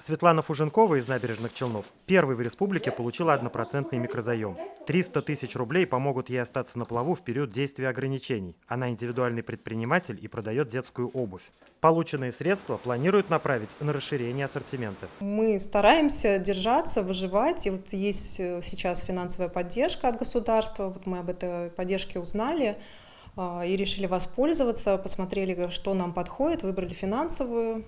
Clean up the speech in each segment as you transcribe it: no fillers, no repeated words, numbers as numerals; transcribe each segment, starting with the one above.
Светлана Фуженкова из Набережных Челнов первой в республике получила 1% микрозаем. 300 тысяч рублей помогут ей остаться на плаву в период действия ограничений. Она индивидуальный предприниматель и продает детскую обувь. Полученные средства планируют направить на расширение ассортимента. Мы стараемся держаться, выживать. И вот есть сейчас финансовая поддержка от государства. Вот мы об этой поддержке узнали и решили воспользоваться. Посмотрели, что нам подходит, выбрали финансовую.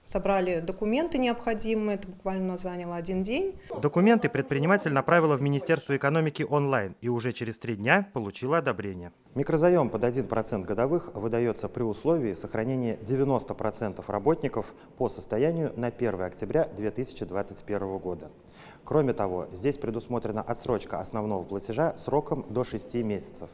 Собрали документы необходимые, это буквально у нас заняло 1 день. Документы предприниматель направила в Министерство экономики онлайн и уже через 3 дня получила одобрение. Микрозаем под 1% годовых выдается при условии сохранения 90% работников по состоянию на 1 октября 2021 года. Кроме того, здесь предусмотрена отсрочка основного платежа сроком до 6 месяцев.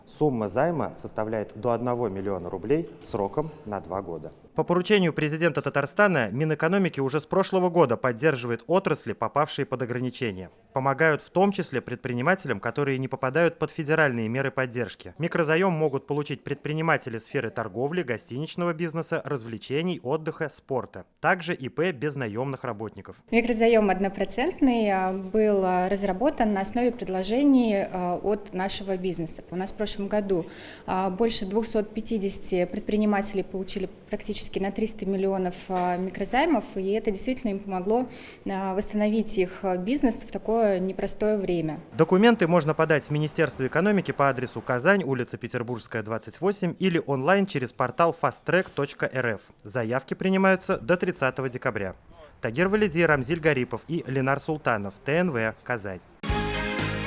Сумма займа составляет до 1 миллиона рублей сроком на 2 года. По поручению президента Татарстана Минэкономики уже с прошлого года поддерживает отрасли, попавшие под ограничения. Помогают в том числе предпринимателям, которые не попадают под федеральные меры поддержки. Микрозаем могут получить предприниматели сферы торговли, гостиничного бизнеса, развлечений, отдыха, спорта. Также ИП без наемных работников. Микрозаем 1% был разработан на основе предложений от нашего бизнеса. У нас в прошлом году больше 250 предпринимателей получили практически на 300 миллионов микрозаймов, и это действительно им помогло восстановить их бизнес в такое непростое время. Документы можно подать в Министерство экономики по адресу Казань, улица Петербургская, 28 или онлайн через портал fasttrack.rf. Заявки принимаются до 30 декабря. Тагир Валиди, Рамзиль Гарипов и Ленар Султанов, ТНВ, Казань.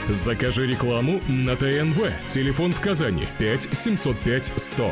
Закажи рекламу на ТНВ. Телефон в Казани 5 705 100.